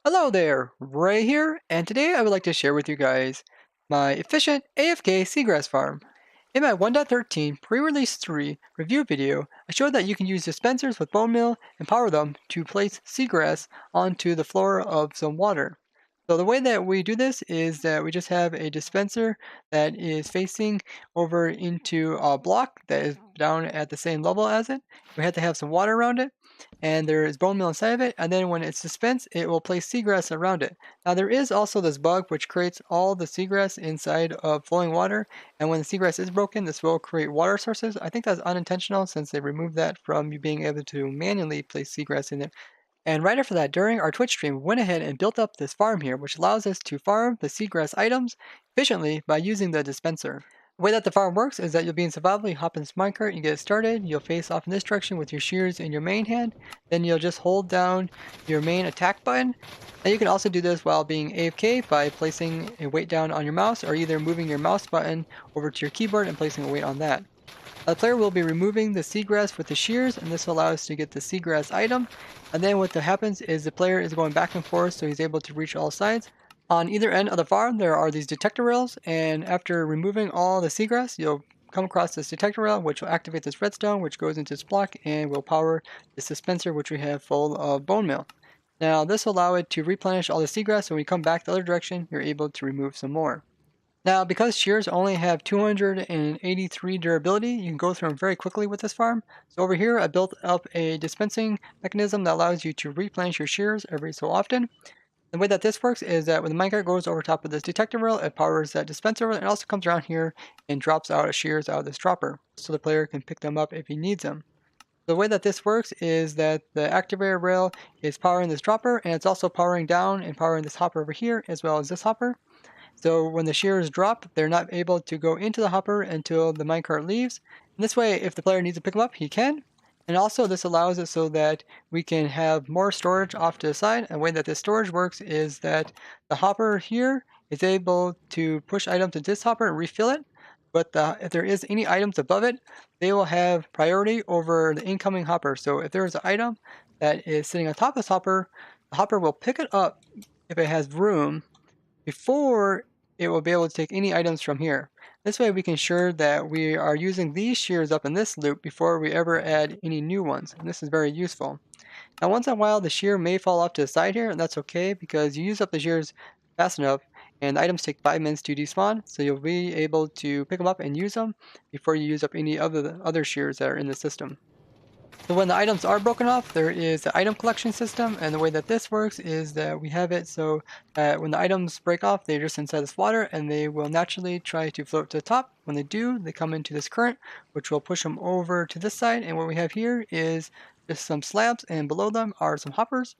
Hello there, Ray here, and today I would like to share with you guys my efficient AFK seagrass farm. In my 1.13 pre-release 3 review video, I showed that you can use dispensers with bone meal and power them to place seagrass onto the floor of some water. So the way that we do this is that we just have a dispenser that is facing over into a block that is down at the same level as it. We have to have some water around it, and there is bone meal inside of it, and then when it's dispensed, it will place seagrass around it. Now there is also this bug which creates all the seagrass inside of flowing water, and when the seagrass is broken, this will create water sources. I think that's unintentional since they removed that from you being able to manually place seagrass in it. And right after that, during our Twitch stream, we went ahead and built up this farm here, which allows us to farm the seagrass items efficiently by using the dispenser. The way that the farm works is that you'll be in survival, you hop in this minecart, you get started, you'll face off in this direction with your shears in your main hand, then you'll just hold down your main attack button. And you can also do this while being AFK by placing a weight down on your mouse or either moving your mouse button over to your keyboard and placing a weight on that. The player will be removing the seagrass with the shears, and this will allow us to get the seagrass item. And then what happens is the player is going back and forth so he's able to reach all sides. On either end of the farm, there are these detector rails, and after removing all the seagrass, you'll come across this detector rail, which will activate this redstone, which goes into this block and will power this dispenser, which we have full of bone meal. Now, this will allow it to replenish all the seagrass, so when you come back the other direction, you're able to remove some more. Now, because shears only have 283 durability, you can go through them very quickly with this farm. So over here, I built up a dispensing mechanism that allows you to replenish your shears every so often. The way that this works is that when the minecart goes over top of this detector rail, it powers that dispenser rail, and it also comes around here and drops out shears out of this dropper, so the player can pick them up if he needs them. The way that this works is that the activator rail is powering this dropper, and it's also powering down and powering this hopper over here, as well as this hopper. So when the shears drop, they're not able to go into the hopper until the minecart leaves. And this way, if the player needs to pick them up, he can. And also this allows it so that we can have more storage off to the side. And the way that this storage works is that the hopper here is able to push items into this hopper and refill it. But if there is any items above it, they will have priority over the incoming hopper. So if there is an item that is sitting on top of this hopper, the hopper will pick it up if it has room before it will be able to take any items from here. This way we can ensure that we are using these shears up in this loop before we ever add any new ones, and this is very useful. Now once in a while the shear may fall off to the side here, and that's okay because you use up the shears fast enough and the items take 5 minutes to despawn, so you'll be able to pick them up and use them before you use up any other shears that are in the system. So when the items are broken off, there is the item collection system, and the way that this works is that we have it so that when the items break off, they're just inside this water, and they will naturally try to float to the top. When they do, they come into this current, which will push them over to this side, and what we have here is just some slabs, and below them are some hoppers,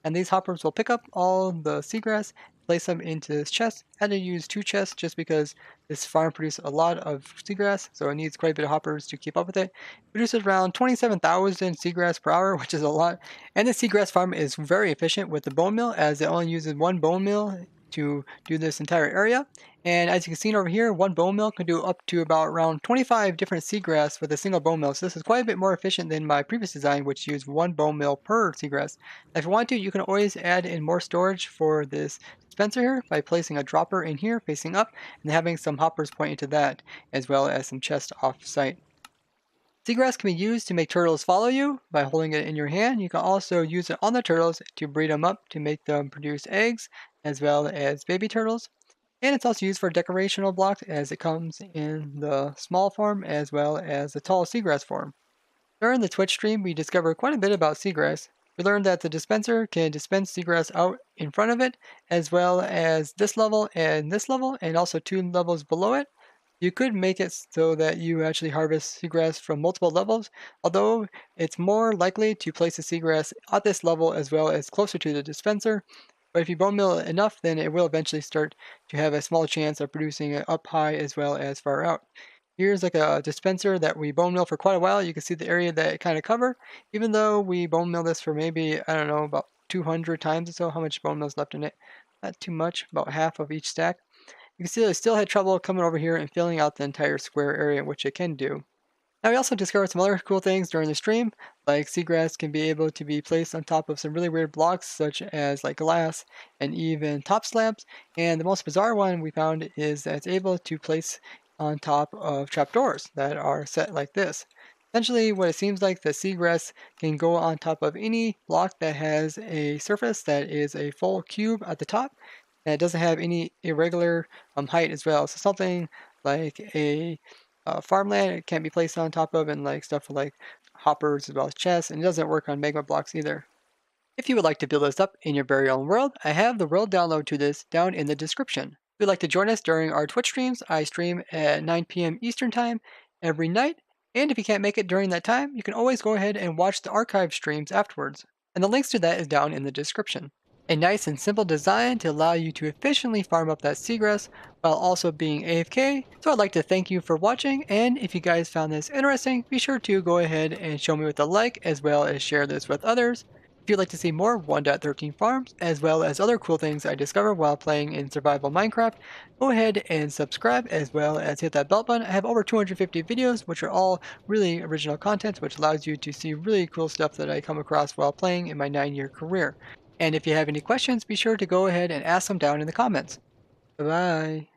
and these hoppers will pick up all the seagrass, place them into this chest. I had to use 2 chests just because this farm produces a lot of seagrass, so it needs quite a bit of hoppers to keep up with it. It produces around 27,000 seagrass per hour, which is a lot. And the seagrass farm is very efficient with the bone meal, as it only uses 1 bone meal to do this entire area. And as you can see over here, 1 bone meal can do up to about around 25 different seagrass with a single bone meal. So this is quite a bit more efficient than my previous design, which used 1 bone meal per seagrass. If you want to, you can always add in more storage for this dispenser here by placing a dropper in here facing up and having some hoppers pointing to that, as well as some chests off site. Seagrass can be used to make turtles follow you by holding it in your hand. You can also use it on the turtles to breed them up to make them produce eggs as well as baby turtles. And it's also used for decorational blocks as it comes in the small form as well as the tall seagrass form. During the Twitch stream, we discovered quite a bit about seagrass. We learned that the dispenser can dispense seagrass out in front of it, as well as this level, and also 2 levels below it. You could make it so that you actually harvest seagrass from multiple levels, although it's more likely to place the seagrass at this level as well as closer to the dispenser. But if you bone meal it enough, then it will eventually start to have a small chance of producing it up high as well as far out. Here's like a dispenser that we bone meal for quite a while. You can see the area that it kind of cover. Even though we bone meal this for maybe, I don't know, about 200 times or so, how much bone meal is left in it? Not too much, about half of each stack. You can see that it still had trouble coming over here and filling out the entire square area, which it can do. Now we also discovered some other cool things during the stream, like seagrass can be able to be placed on top of some really weird blocks such as like glass and even top slabs, and the most bizarre one we found is that it's able to place on top of trapdoors that are set like this. Essentially what it seems like the seagrass can go on top of any block that has a surface that is a full cube at the top, and it doesn't have any irregular height as well. So something like a farmland it can't be placed on top of, and like stuff like hoppers as well as chests, and it doesn't work on magma blocks either. If you would like to build this up in your very own world, I have the world download to this down in the description. If you'd like to join us during our Twitch streams, I stream at 9 p.m. Eastern Time every night, and if you can't make it during that time, you can always go ahead and watch the archive streams afterwards, and the links to that is down in the description. A nice and simple design to allow you to efficiently farm up that seagrass while also being AFK. So I'd like to thank you for watching, and if you guys found this interesting, be sure to go ahead and show me with a like as well as share this with others. If you'd like to see more 1.13 farms, as well as other cool things I discover while playing in survival Minecraft, go ahead and subscribe as well as hit that bell button. I have over 250 videos, which are all really original content, which allows you to see really cool stuff that I come across while playing in my 9-year career. And if you have any questions, be sure to go ahead and ask them down in the comments. Bye-bye.